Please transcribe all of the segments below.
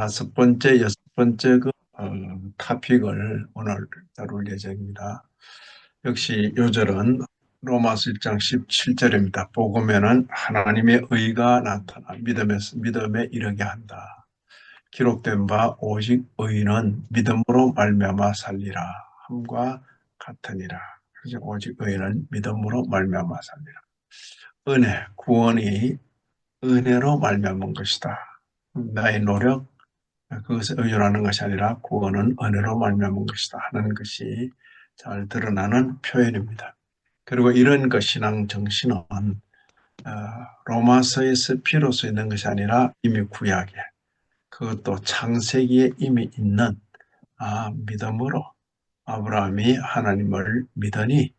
다섯 번째, 여섯 번째 토픽을 오늘 다룰 예정입니다. 역시 요절은 로마서 1장 17절입니다. 복음에는 하나님의 의가 나타나 믿음에 이르게 한다. 기록된 바 오직 의인은 믿음으로 말미암아 살리라 함과 같으니라. 그래서 오직 의인은 믿음으로 말미암아 살리라. 은혜, 구원이 은혜로 말미암은 것이다. 나의 노력, 그것에 의존하는 것이 아니라 구원은 은혜로 말미암은 것이다 하는 것이 잘 드러나는 표현입니다. 그리고 이런 신앙 정신은 로마서에서 비로소 있는 것이 아니라 이미 구약에, 그것도 창세기에 이미 있는 믿음으로 아브라함이 하나님을 믿으니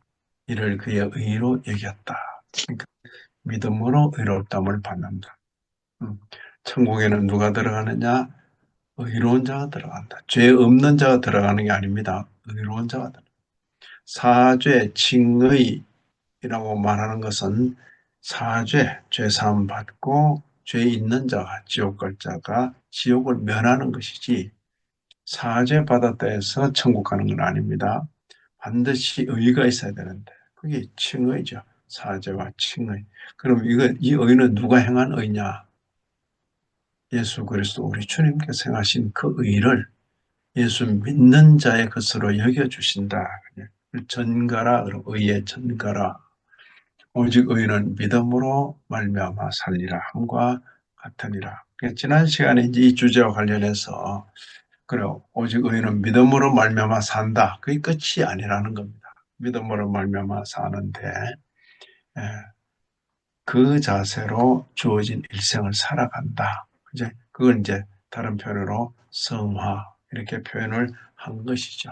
이를 그의 의로 여겼다. 그러니까 믿음으로 의롭다함을 받는다. 천국에는 누가 들어가느냐? 의로운 자가 들어간다. 죄 없는 자가 들어가는 게 아닙니다. 의로운 자가 들어간다. 사죄, 칭의라고 말하는 것은 사죄, 죄사함 받고 죄 있는 자가, 지옥 갈 자가 지옥을 면하는 것이지, 사죄 받았다 해서 천국 가는 건 아닙니다. 반드시 의가 있어야 되는데 그게 칭의죠. 사죄와 칭의. 그럼 이 의는 누가 행한 의냐? 예수 그리스도 우리 주님께서 행하신 그 의를 예수 믿는 자의 것으로 여겨주신다. 전가라, 의의 전가라. 오직 의는 믿음으로 말미암아 살리라 함과 같으니라. 지난 시간에 이제 이 주제와 관련해서 그래, 오직 의는 믿음으로 말미암아 산다. 그게 끝이 아니라는 겁니다. 믿음으로 말미암아 사는데 예, 그 자세로 주어진 일생을 살아간다. 이제 그걸 이제 다른 표현으로 성화 이렇게 표현을 한 것이죠.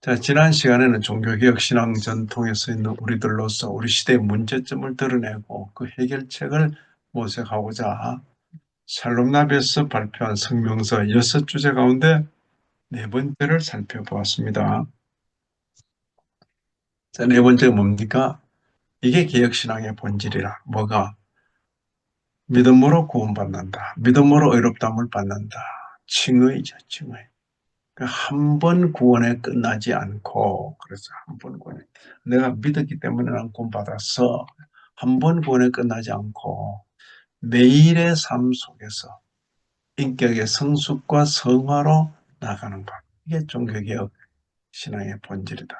자, 지난 시간에는 종교개혁 신앙 전통에서 있는 우리들로서 우리 시대의 문제점을 드러내고 그 해결책을 모색하고자 샬롬나비에서 발표한 성명서 6주제 가운데 네 번째를 살펴보았습니다. 자, 네 번째가 뭡니까? 이게 개혁신앙의 본질이라. 뭐가? 믿음으로 구원받는다. 믿음으로 의롭다함을 받는다. 칭의죠, 칭의. 한 번 구원에 끝나지 않고, 그래서 한 번 구원에, 내가 믿었기 때문에 난 구원받았어. 한 번 구원에 끝나지 않고, 매일의 삶 속에서 인격의 성숙과 성화로 나가는 것. 이게 종교개혁 신앙의 본질이다.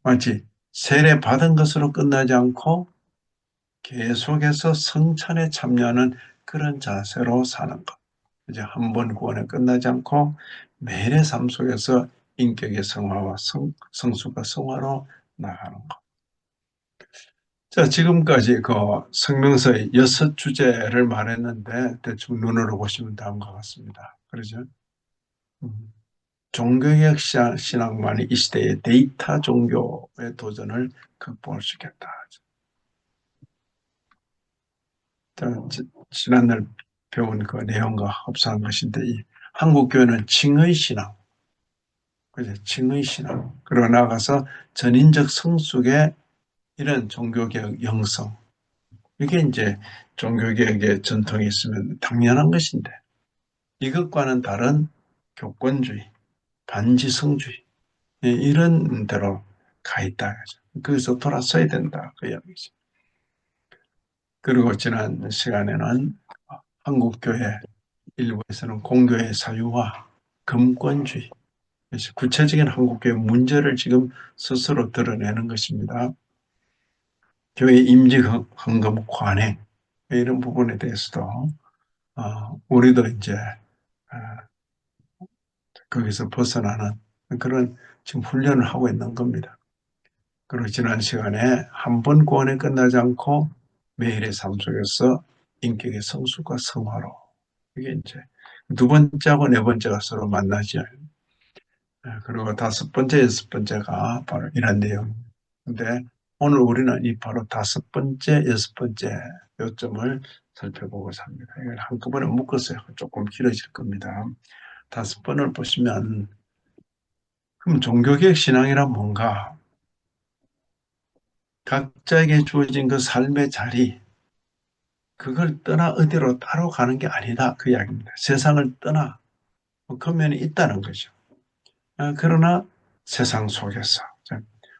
마치 세례 받은 것으로 끝나지 않고 계속해서 성찬에 참여하는 그런 자세로 사는 것. 이제 한 번 구원에 끝나지 않고 매일의 삶 속에서 인격의 성화와 성숙과 성화로 나가는 것. 자, 지금까지 그 성명서의 6주제를 말했는데 대충 눈으로 보시면 다음과 같습니다. 그러죠? 종교개혁 신앙만이 이 시대의 데이터 종교의 도전을 극복할 수 있겠다. 지난날 배운 그 내용과 흡사한 것인데, 이 한국교회는 칭의신앙, 그죠? 칭의신앙. 그러고 나가서 전인적 성숙의 이런 종교개혁 영성. 이게 이제 종교개혁의 전통이 있으면 당연한 것인데, 이것과는 다른 교권주의, 반지성주의, 이런 대로 가 있다. 그래서 돌아서야 된다. 그 이야기죠. 그리고 지난 시간에는 한국교회 일부에서는 공교의 사유와 금권주의, 구체적인 한국교회 문제를 지금 스스로 드러내는 것입니다. 교회 임직헌금 관행 이런 부분에 대해서도 우리도 이제 거기서 벗어나는 그런 지금 훈련을 하고 있는 겁니다. 그리고 지난 시간에 한 번 구원에 끝나지 않고 매일의 삶 속에서 인격의 성숙과 성화로, 이게 이제 두 번째하고 네 번째가 서로 만나죠. 그리고 다섯 번째, 여섯 번째가 바로 이런 내용입니다. 근데 오늘 우리는 이 바로 다섯 번째, 여섯 번째 요점을 살펴보고자 합니다. 이걸 한꺼번에 묶어서 조금 길어질 겁니다. 다섯 번을 보시면, 그럼 종교개혁 신앙이란 뭔가? 각자에게 주어진 그 삶의 자리, 그걸 떠나 어디로 따로 가는 게 아니다. 그 이야기입니다. 세상을 떠나 그 면이 있다는 거죠. 그러나 세상 속에서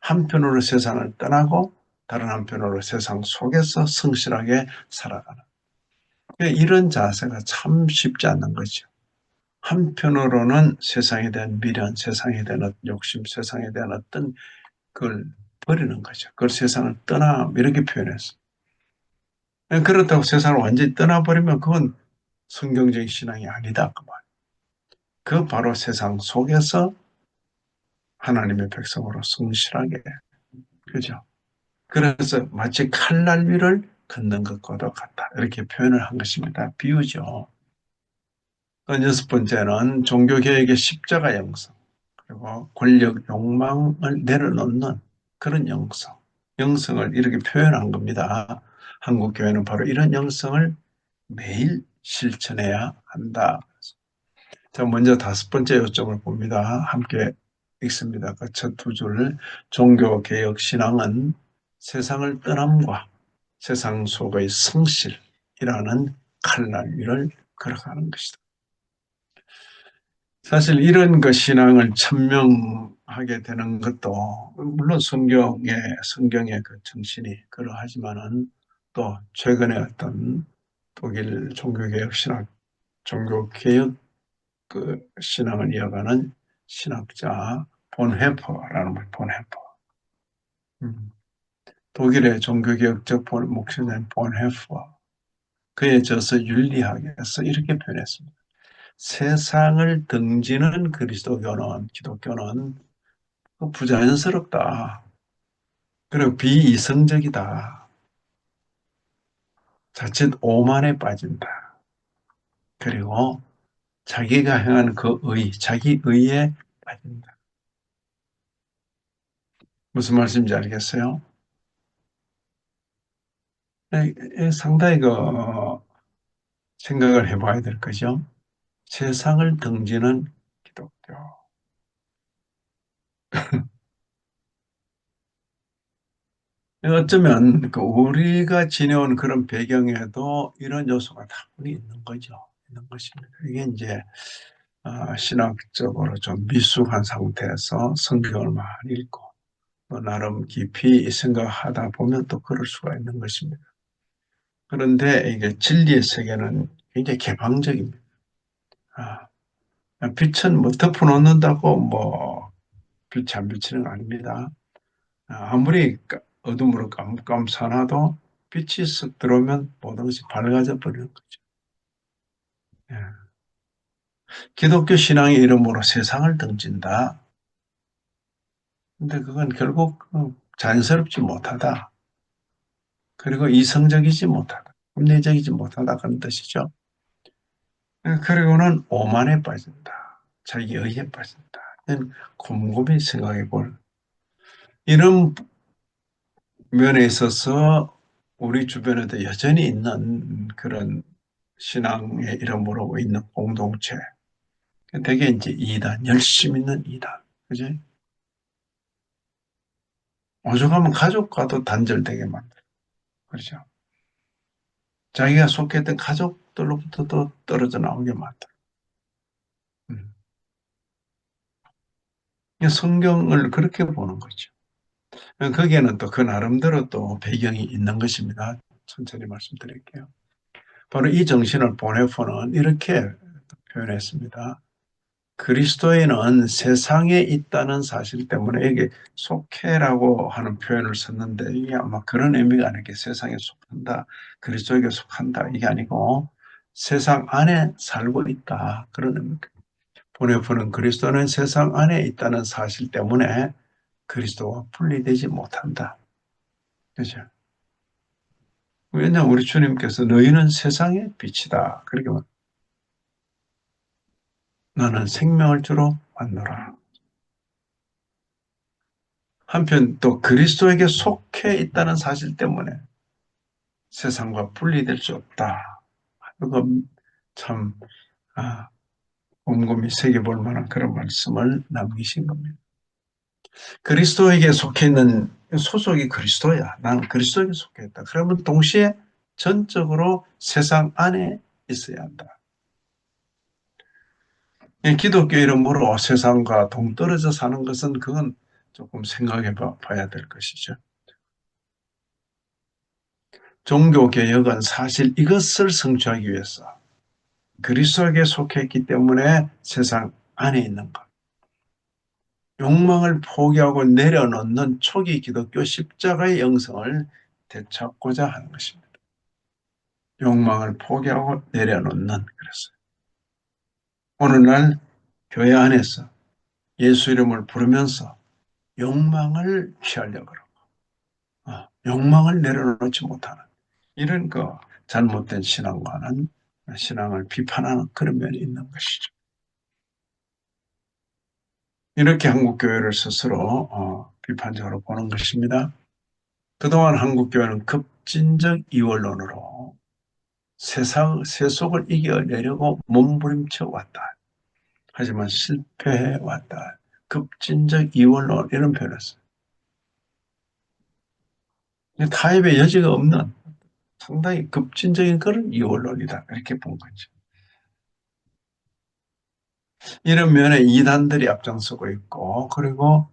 한편으로 세상을 떠나고 다른 한편으로 세상 속에서 성실하게 살아가는 이런 자세가 참 쉽지 않는 거죠. 한편으로는 세상에 대한 미련, 세상에 대한 욕심, 세상에 대한 어떤 그걸 버리는 거죠. 그걸 세상을 떠나 이렇게 표현했어. 그렇다고 세상을 완전히 떠나버리면 그건 성경적인 신앙이 아니다. 그 말. 그 바로 세상 속에서 하나님의 백성으로 성실하게, 그죠? 그래서 마치 칼날 위를 걷는 것과도 같다. 이렇게 표현을 한 것입니다. 비유죠. 여섯 번째는 종교개혁의 십자가 영성, 그리고 권력 욕망을 내려놓는 그런 영성, 영성을 이렇게 표현한 겁니다. 한국 교회는 바로 이런 영성을 매일 실천해야 한다. 자, 먼저 다섯 번째 요점을 봅니다. 함께 읽습니다. 그 첫 두 줄, 종교개혁 신앙은 세상을 떠남과 세상 속의 성실이라는 칼날 위를 걸어가는 것이다. 사실 이런 그 신앙을 천명하게 되는 것도 물론 성경의 그 정신이 그러하지만은 또 최근에 어떤 독일 종교개혁 신학, 종교개혁 그 신앙을 이어가는 신학자 본헤퍼라는 분, 본헤퍼. 독일의 종교개혁적 목사님 본헤퍼. 그의 저서 윤리학에서 이렇게 표현했습니다. 세상을 등지는 그리스도교는, 기독교는 부자연스럽다. 그리고 비이성적이다. 자칫 오만에 빠진다. 그리고 자기가 행하는 그 자기 의에 빠진다. 무슨 말씀인지 알겠어요? 상당히 생각을 해봐야 될 거죠. 세상을 등지는 기독교. 어쩌면 우리가 지내온 그런 배경에도 이런 요소가 다분히 있는 거죠. 있는 것입니다. 이게 이제 신학적으로 좀 미숙한 상태에서 성경을 많이 읽고 또 나름 깊이 생각하다 보면 또 그럴 수가 있는 것입니다. 그런데 이게 진리의 세계는 굉장히 개방적입니다. 아, 빛은 뭐 덮어놓는다고 뭐 빛이 안 비치는 거 아닙니다. 아무리 어둠으로 감싸놔도 빛이 쓱 들어오면 모든 것이 밝아져 버리는 거죠. 예. 기독교 신앙의 이름으로 세상을 등진다. 근데 그건 결국 자연스럽지 못하다. 그리고 이성적이지 못하다. 합리적이지 못하다 그런 뜻이죠. 그리고는 오만에 빠진다. 자기 의에 빠진다. 곰곰이 생각해 볼 이런 면에 있어서 우리 주변에도 여전히 있는 그런 신앙의 이름으로 있는 공동체. 되게 이제 이단, 열심 있는 이단. 그지? 오죽하면 가족과도 단절되게 만들어. 그렇죠? 자기가 속했던 가족들로부터도 떨어져 나오게 만들어. 음. 성경을 그렇게 보는 거죠. 거기에는 또 그 나름대로 또 배경이 있는 것입니다. 천천히 말씀드릴게요. 바로 이 정신을 보네포는 이렇게 표현했습니다. 그리스도인은 세상에 있다는 사실 때문에 이게 속해라고 하는 표현을 썼는데 이게 아마 그런 의미가 아니게 세상에 속한다, 그리스도에게 속한다 이게 아니고 세상 안에 살고 있다 그런 의미입니다. 보내보는 그리스도는 세상 안에 있다는 사실 때문에 그리스도와 분리되지 못한다. 그죠? 왜냐하면 우리 주님께서 너희는 세상의 빛이다. 그렇게 나는 생명을 주러 왔노라. 한편 또 그리스도에게 속해 있다는 사실 때문에 세상과 분리될 수 없다. 이거 참 곰곰이 새겨볼 만한 그런 말씀을 남기신 겁니다. 그리스도에게 속해 있는 소속이 그리스도야. 나는 그리스도에게 속해 있다. 그러면 동시에 전적으로 세상 안에 있어야 한다. 기독교 이름으로 세상과 동떨어져 사는 것은 그건 조금 생각해 봐야 될 것이죠. 종교개혁은 사실 이것을 성취하기 위해서 그리스도에게 속했기 때문에 세상 안에 있는 것. 욕망을 포기하고 내려놓는 초기 기독교 십자가의 영성을 되찾고자 하는 것입니다. 욕망을 포기하고 내려놓는, 그래서 오늘날 교회 안에서 예수 이름을 부르면서 욕망을 취하려고 그러고 욕망을 내려놓지 못하는 이런 잘못된 신앙과는 신앙을 비판하는 그런 면이 있는 것이죠. 이렇게 한국교회를 스스로 비판적으로 보는 것입니다. 그동안 한국교회는 급진적 이원론으로 세속을 이겨내려고 몸부림쳐 왔다. 하지만 실패해 왔다. 급진적 이원론 이런 표현을 써요. 타협의 여지가 없는 상당히 급진적인 그런 이원론이다. 이렇게 본 거죠. 이런 면에 이단들이 앞장서고 있고, 그리고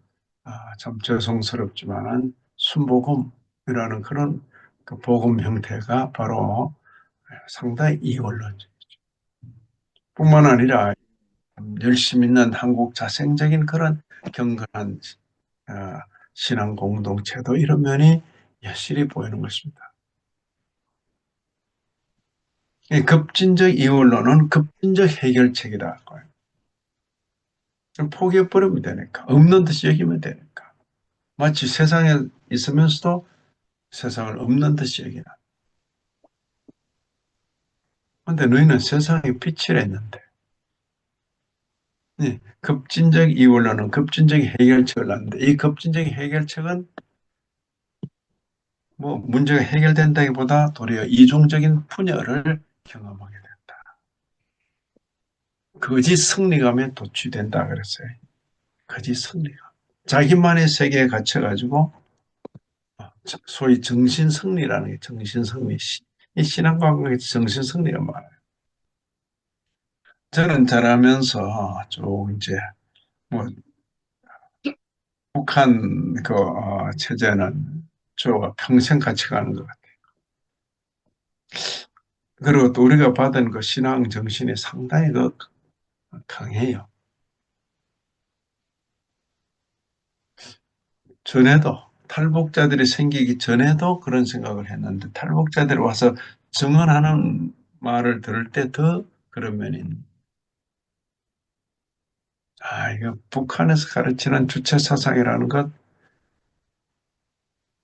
참 죄송스럽지만 순복음이라는 그런 그 복음 형태가 바로 상당히 이원론적이죠. 뿐만 아니라 열심 있는 한국 자생적인 그런 경건한 신앙 공동체도 이런 면이 여실히 보이는 것입니다. 이 급진적 이원론은 급진적 해결책이다. 좀 포기해버리면 되니까. 없는 듯이 여기면 되니까. 마치 세상에 있으면서도 세상을 없는 듯이 여기나. 근데 너희는 세상에 빛을 했는데. 네, 급진적 이원론은 급진적 해결책을 놨는데 이 급진적 해결책은 뭐 문제가 해결된다기보다 도리어 이중적인 분열을 경험하게 된다. 거짓 승리감에 도취된다 그랬어요. 거짓 승리감. 자기만의 세계에 갇혀가지고 소위 정신승리라는 게 정신승리. 이 신앙과 관계에서 정신승리가 많아요. 저는 자라면서 쭉 이제 뭐 북한 체제는 저와 평생 같이 가는 것 같아요. 그리고 또 우리가 받은 그 신앙 정신이 상당히 강해요. 전에도 탈북자들이 생기기 전에도 그런 생각을 했는데 탈북자들이 와서 증언하는 말을 들을 때 더 그런 면이 있는. 이거 북한에서 가르치는 주체 사상이라는 것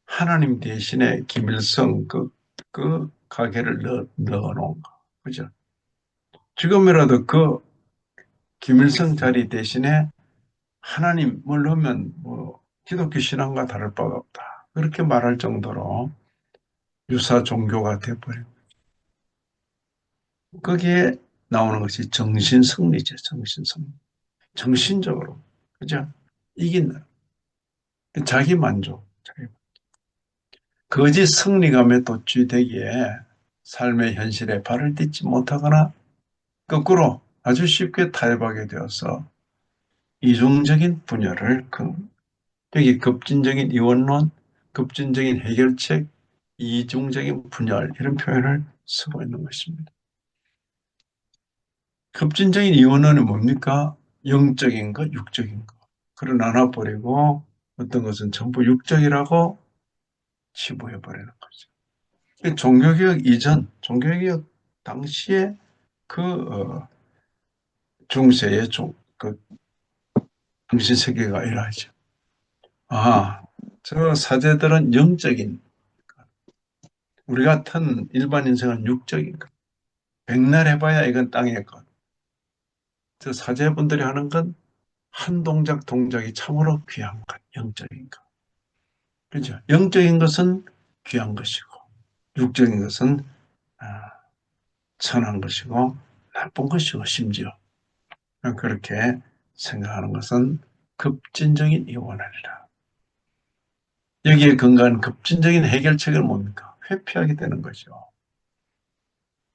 하나님 대신에 김일성 그 가게를 넣어놓은 거. 그죠? 지금이라도 그 김일성 자리 대신에 하나님을 넣으면 뭐 기독교 신앙과 다를 바가 없다. 그렇게 말할 정도로 유사 종교가 돼버리고 거기에 나오는 것이 정신승리죠. 정신승리. 정신적으로. 그죠? 이긴다. 자기 만족. 거짓 승리감에 도취되기에 삶의 현실에 발을 딛지 못하거나 거꾸로 아주 쉽게 타협하게 되어서 이중적인 분열을 여기 급진적인 이원론, 급진적인 해결책, 이중적인 분열 이런 표현을 쓰고 있는 것입니다. 급진적인 이원론은 뭡니까? 영적인 것, 육적인 것. 그걸 나눠버리고 어떤 것은 전부 육적이라고 치부해버리는 거죠. 종교개혁 이전, 종교개혁 당시에 중세의 정신세계가 이러하죠. 저 사제들은 영적인, 우리 같은 일반 인생은 육적인 것. 백날 해봐야 이건 땅의 것. 저 사제분들이 하는 건 한 동작이 참으로 귀한 것, 영적인 것. 그죠? 영적인 것은 귀한 것이고, 육적인 것은 아, 선한 것이고, 나쁜 것이고, 심지어. 그렇게 생각하는 것은 급진적인 이원론이라. 여기에 근거한 급진적인 해결책은 뭡니까? 회피하게 되는 거죠.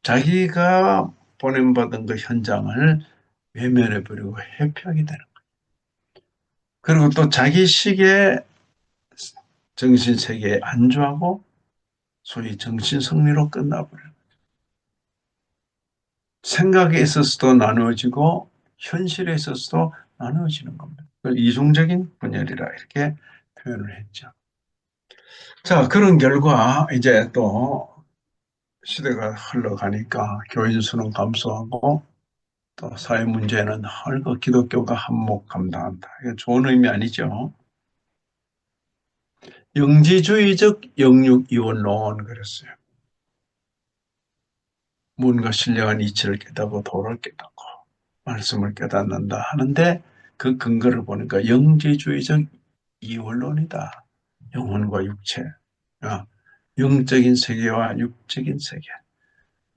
자기가 보냄받은 그 현장을 외면해버리고 회피하게 되는 거예요. 그리고 또 자기 식의 정신세계에 안주하고 소위 정신승리로 끝나버려요. 생각에 있어서도 나누어지고 현실에 있어서도 나누어지는 겁니다. 그걸 이중적인 분열이라 이렇게 표현을 했죠. 자, 그런 결과 이제 또 시대가 흘러가니까 교인 수는 감소하고 또 사회 문제는 헐거 기독교가 한몫 감당한다. 이게 좋은 의미 아니죠. 영지주의적 영육 이원론 그랬어요. 뭔가 신령한 이치를 깨닫고 도를 깨닫고 말씀을 깨닫는다 하는데 그 근거를 보니까 영지주의적 이원론이다. 영혼과 육체, 영적인 세계와 육적인 세계,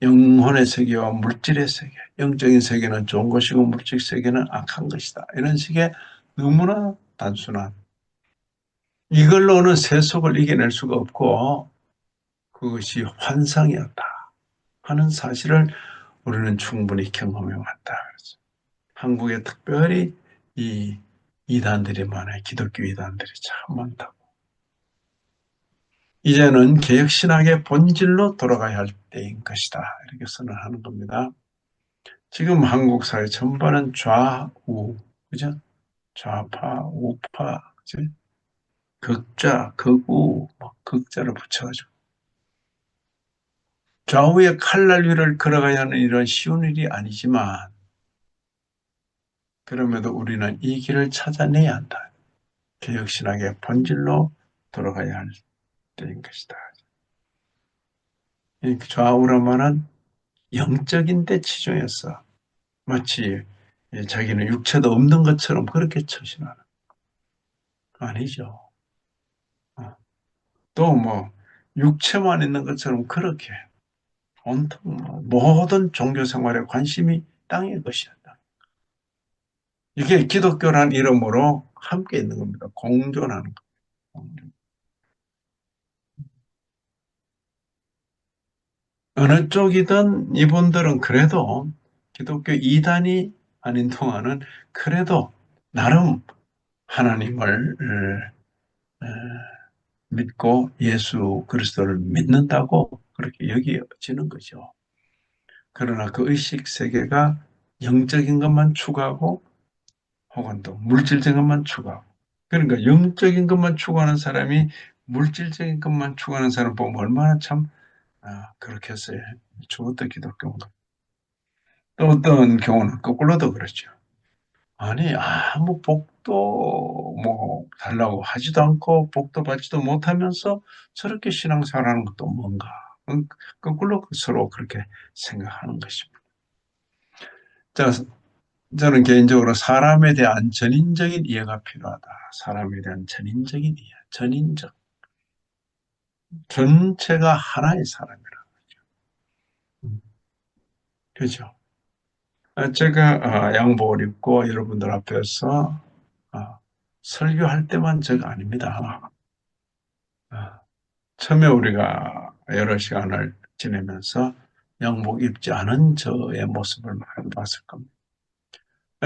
영혼의 세계와 물질의 세계, 영적인 세계는 좋은 것이고 물질 세계는 악한 것이다. 이런 식의 너무나 단순한 이걸로는 세속을 이겨낼 수가 없고 그것이 환상이었다 하는 사실을 우리는 충분히 경험해 왔다. 한국에 특별히 이 이단들이 많아요. 기독교 이단들이 참 많다고. 이제는 개혁신학의 본질로 돌아가야 할 때인 것이다. 이렇게 선언하는 겁니다. 지금 한국 사회 전반은 좌우, 그죠? 좌파, 우파, 그죠? 극좌, 극우, 극자를 붙여가지고 좌우의 칼날 위를 걸어가야 하는 이런 쉬운 일이 아니지만 그럼에도 우리는 이 길을 찾아내야 한다. 개혁신학의 본질로 돌아가야 할 때인 것이다. 이 좌우란 말은 영적인데 치중했어. 마치 자기는 육체도 없는 것처럼 그렇게 처신하는. 아니죠. 또 뭐 육체만 있는 것처럼 그렇게 온통 모든 종교 생활에 관심이 땅의 것이었다. 이게 기독교란 이름으로 함께 있는 겁니다. 공존하는 거. 어느 쪽이든 이분들은 그래도 기독교 이단이 아닌 동안은 그래도 나름 하나님을 어, 믿고 예수 그리스도를 믿는다고 그렇게 여겨지는 거죠. 그러나 그 의식 세계가 영적인 것만 추구하고 혹은 또 물질적인 것만 추구하고 그러니까 영적인 것만 추구하는 사람이 물질적인 것만 추구하는 사람 보면 얼마나 참 그렇겠어요. 죽었다 기독교인가. 또 어떤 경우는 거꾸로도 그렇죠. 아니 아무 복도 뭐 달라고 하지도 않고 복도 받지도 못하면서 저렇게 신앙생활하는 것도 뭔가 거꾸로 서로 그렇게 생각하는 것입니다. 자, 저는 개인적으로 사람에 대한 전인적인 이해가 필요하다. 사람에 대한 전인적인 이해, 전인적. 전체가 하나의 사람이라. 음, 그죠? 제가 양복을 입고 여러분들 앞에서 설교할 때만 제가 아닙니다. 아, 처음에 우리가 여러 시간을 지내면서 양복 입지 않은 저의 모습을 많이 봤을 겁니다.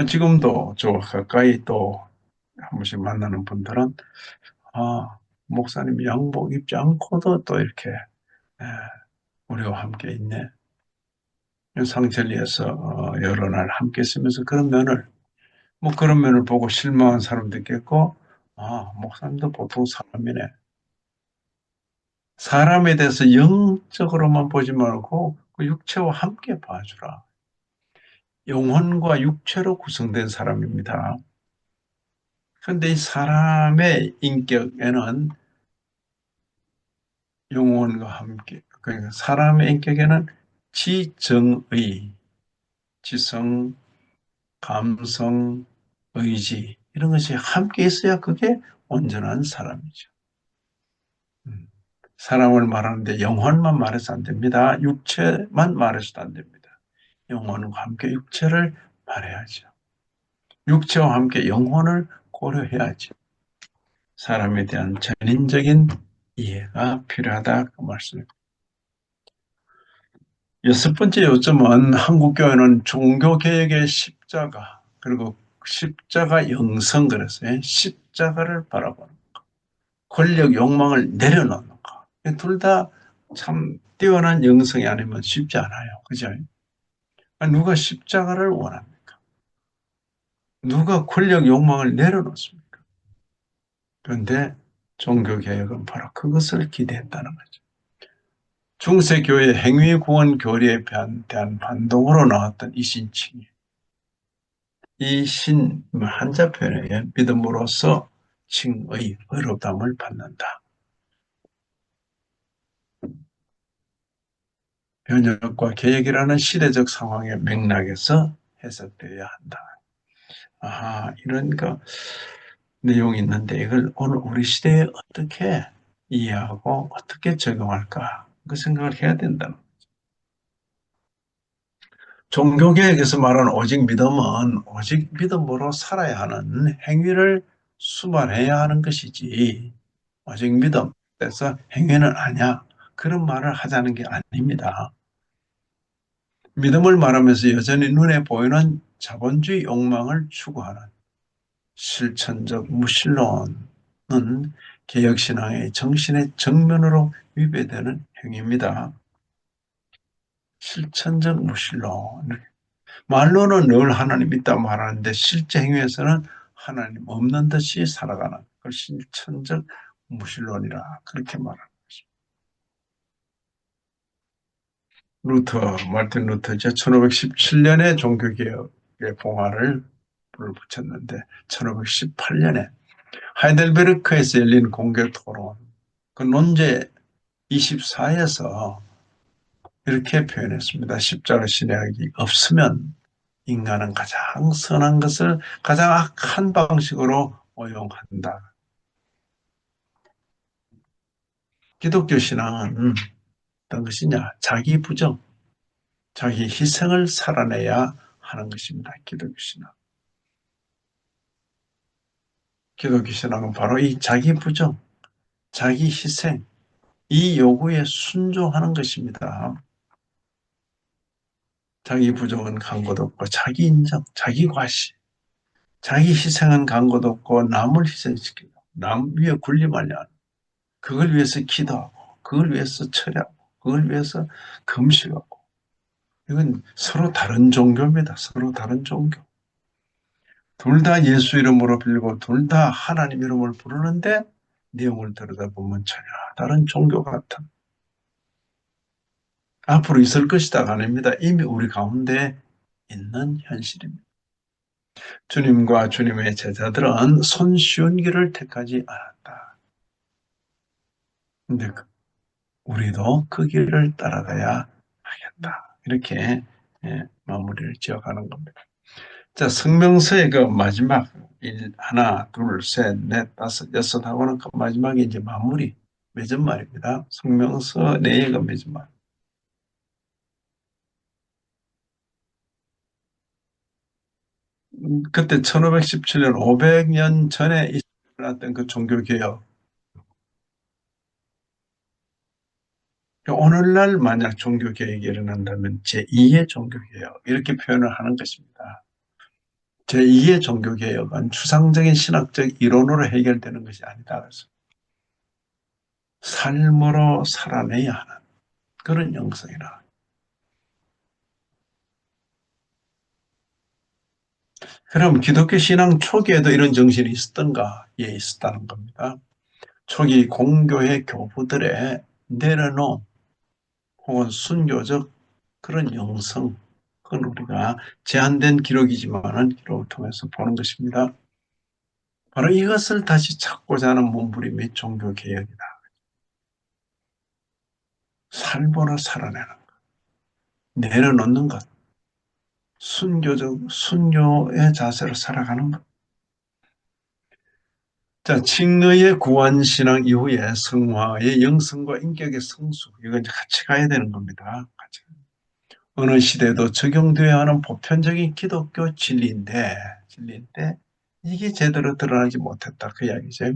지금도 저 가까이 또 한 번씩 만나는 분들은 목사님 양복 입지 않고도 또 이렇게 에, 우리와 함께 있네. 상천리에서 여러 날 함께 있으면서 그런 면을 보고 실망한 사람도 있겠고, 목사님도 보통 사람이네. 사람에 대해서 영적으로만 보지 말고 그 육체와 함께 봐주라. 영혼과 육체로 구성된 사람입니다. 그런데 이 사람의 인격에는 영혼과 함께, 그러니까 사람의 인격에는 지정의, 지성, 감성, 의지, 이런 것이 함께 있어야 그게 온전한 사람이죠. 음. 사람을 말하는데 영혼만 말해서 안 됩니다. 육체만 말해서도 안 됩니다. 영혼과 함께 육체를 말해야죠. 육체와 함께 영혼을 고려해야죠. 사람에 대한 전인적인 이해가 필요하다 그 말씀입니다. 여섯 번째 요점은 한국교회는 종교개혁의 십자가, 그리고 십자가 영성, 그랬어요. 십자가를 바라보는 권력 욕망을 내려놓는 거. 둘 다 참 뛰어난 영성이 아니면 쉽지 않아요. 그죠? 누가 십자가를 원합니까? 누가 권력 욕망을 내려놓습니까? 그런데 종교개혁은 바로 그것을 기대했다는 거죠. 중세교회 행위구원 교리에 대한 반동으로 나왔던 이 신칭이 이 신 한자 표현에 믿음으로써 칭의 의롭다함을 받는다. 변혁과 개혁이라는 시대적 상황의 맥락에서 해석되어야 한다. 이런 내용이 있는데 이걸 오늘 우리 시대에 어떻게 이해하고 어떻게 적용할까 그 생각을 해야 된다는 거죠. 종교개혁에서 말하는 오직 믿음은 오직 믿음으로 살아야 하는 행위를 수반해야 하는 것이지 오직 믿음 그래서 행위는 아니야 그런 말을 하자는 게 아닙니다. 믿음을 말하면서 여전히 눈에 보이는 자본주의 욕망을 추구하는 실천적 무신론은 개혁신앙의 정신의 정면으로 위배되는 행위입니다. 실천적 무신론. 말로는 늘 하나님 있다 말하는데 실제 행위에서는 하나님 없는 듯이 살아가는 그 실천적 무신론이라 그렇게 말합니다. 마르틴 루터죠. 1517년에 종교개혁의 봉화를 불을 붙였는데 1518년에 하이델베르크에서 열린 공개 토론 그 논제 24에서 이렇게 표현했습니다. 십자가 신약이 없으면 인간은 가장 선한 것을 가장 악한 방식으로 오용한다. 기독교 신앙은 어떤 것이냐? 자기 부정, 자기 희생을 살아내야 하는 것입니다. 기독교 신앙. 기독교 신앙은 바로 이 자기 부정, 자기 희생, 이 요구에 순종하는 것입니다. 자기 부정은 간것 없고 자기 인정, 자기 과시, 자기 희생은 간것 없고 남을 희생시키고 남 위에 군림하려 하는 그걸 위해서 기도하고 그걸 위해서 철야하고 그걸 위해서 금식하고 이건 서로 다른 종교입니다. 서로 다른 종교. 둘 다 예수 이름으로 빌고 둘 다 하나님 이름을 부르는데 내용을 들여다보면 전혀 다른 종교 같은 앞으로 있을 것이다가 아닙니다. 이미 우리 가운데 있는 현실입니다. 주님과 주님의 제자들은 손쉬운 길을 택하지 않았다. 근데 우리도 그 길을 따라가야 하겠다. 이렇게 마무리를 지어가는 겁니다. 자, 성명서의 그 마지막 하나, 둘, 셋, 넷, 다섯, 여섯 하고는 그 마지막에 이제 마무리 맺은 말입니다. 성명서 내의 맺은 말. 그때 1517년 500년 전에 일어났던 그 종교개혁 오늘날 만약 종교개혁이 일어난다면 제2의 종교개혁 이렇게 표현을 하는 것입니다. 제2의 종교개혁은 추상적인 신학적 이론으로 해결되는 것이 아니다. 그래서 삶으로 살아내야 하는 그런 영성이라. 그럼 기독교 신앙 초기에도 이런 정신이 있었던가? 예, 있었다는 겁니다. 초기 공교회 교부들의 내려놓은 혹은 순교적 그런 영성, 그건 우리가 제한된 기록이지만은 기록을 통해서 보는 것입니다. 바로 이것을 다시 찾고자 하는 몸부림이 종교개혁이다. 삶으로 살아내는 것, 내려놓는 것, 순교의 자세로 살아가는 것. 자, 칭의의 구원신앙 이후에 성화의 영성과 인격의 성수, 이건 이제 같이 가야 되는 겁니다. 같이. 어느 시대도 적용되어야 하는 보편적인 기독교 진리인데 이게 제대로 드러나지 못했다 그 이야기죠.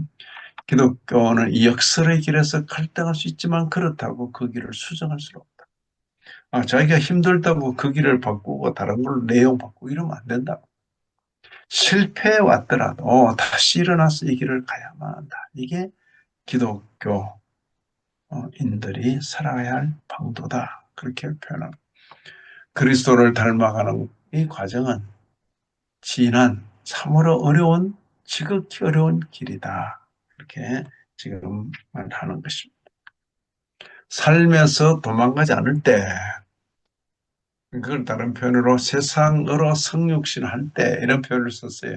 기독교는 이 역설의 길에서 갈등할 수 있지만 그렇다고 그 길을 수정할 수 없다. 자기가 힘들다고 그 길을 바꾸고 다른 걸로 내용 바꾸고 이러면 안 된다. 실패해 왔더라도 다시 일어나서 이 길을 가야만 한다. 이게 기독교인들이 살아야 할 방도다. 그렇게 표현합니다. 그리스도를 닮아가는 이 과정은 지난 참으로 어려운 지극히 어려운 길이다. 이렇게 지금 말하는 것입니다. 삶에서 도망가지 않을 때, 그걸 다른 표현으로 세상으로 성육신 할 때 이런 표현을 썼어요.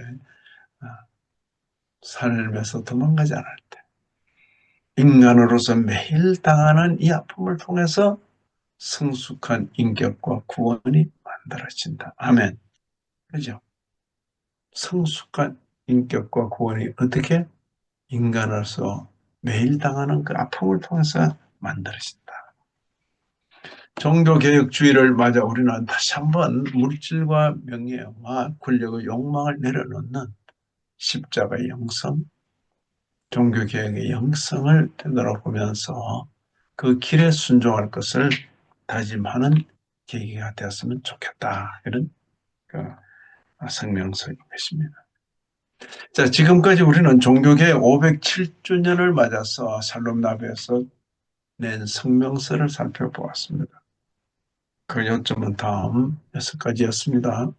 삶에서 도망가지 않을 때. 인간으로서 매일 당하는 이 아픔을 통해서 성숙한 인격과 구원이 만들어진다. 아멘. 그죠? 성숙한 인격과 구원이 어떻게? 인간으로서 매일 당하는 그 아픔을 통해서 만들어진다. 종교개혁주의를 맞아 우리는 다시 한번 물질과 명예와 권력의 욕망을 내려놓는 십자가의 영성, 종교개혁의 영성을 되돌아보면서 그 길에 순종할 것을 다짐하는 계기가 되었으면 좋겠다. 이런 그 성명서인 것입니다. 자, 지금까지 우리는 종교개혁 507주년을 맞아서 샬롬나베에서 낸 성명서를 살펴보았습니다. 그 요점은 다음 6가지였습니다.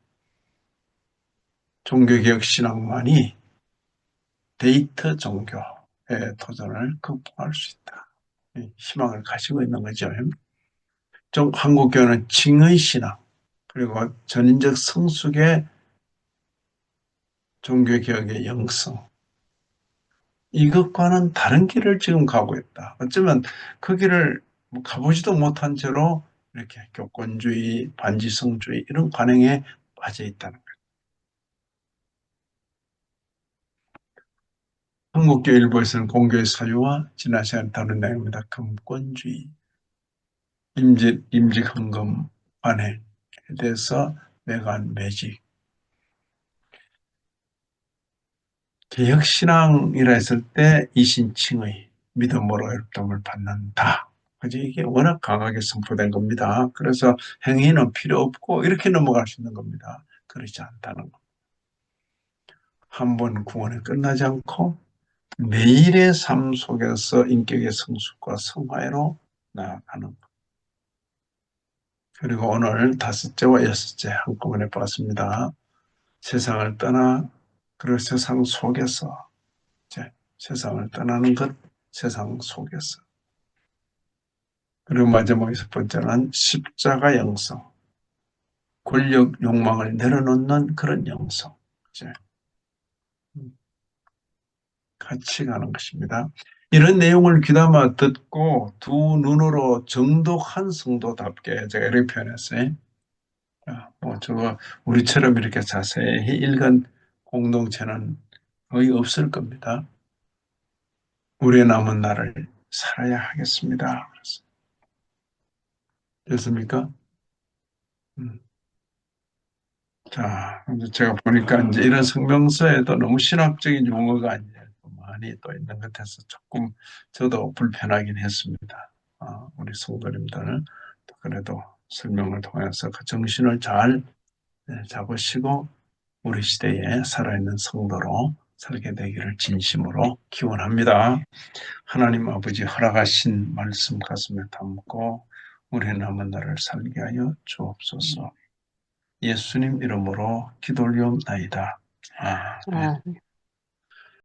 종교개혁 신앙만이 데이터 종교의 도전을 극복할 수 있다. 희망을 가지고 있는 거죠. 한국교회는 징의 신앙, 그리고 전인적 성숙의 종교개혁의 영성, 이것과는 다른 길을 지금 가고 있다. 어쩌면 그 길을 가보지도 못한 채로 이렇게 교권주의, 반지성주의 이런 관행에 빠져 있다는 거예요. 한국교회 일부에서는 공교의 사유와 지난 시간에 다룬 내용입니다. 금권주의, 임직헌금 관행에 대해서 매간 매직, 개혁신앙이라 했을 때 이신칭의 믿음으로 어렵다움을 받는다. 그죠? 이게 워낙 강하게 선포된 겁니다. 그래서 행위는 필요 없고 이렇게 넘어갈 수 있는 겁니다. 그렇지 않다는 것. 한 번 구원에 끝나지 않고 매일의 삶 속에서 인격의 성숙과 성화로 나아가는 것. 그리고 오늘 5째와 6째 한꺼번에 봤습니다. 세상을 떠나 그리고 세상 속에서 세상을 떠나는 것, 세상 속에서. 그리고 마지막 6번째는 십자가 영성, 권력 욕망을 내려놓는 그런 영성. 같이 가는 것입니다. 이런 내용을 귀담아 듣고 두 눈으로 정독한 성도답게 제가 이렇게 표현했어요. 저거 우리처럼 이렇게 자세히 읽은 공동체는 거의 없을 겁니다. 우리의 남은 날을 살아야 하겠습니다. 됐습니까? 음. 자, 이제 제가 보니까 이제 이런 성명서에도 너무 신학적인 용어가 이제 많이 또 있는 것 같아서 조금 저도 불편하긴 했습니다. 우리 성도님들 그래도 설명을 통해서 그 정신을 잘 잡으시고 우리 시대에 살아있는 성도로 살게 되기를 진심으로 기원합니다. 하나님 아버지 허락하신 말씀 가슴에 담고 우리 남은 날을 살게 하여 주옵소서. 예수님 이름으로 기도 올리옵나이다. 아멘.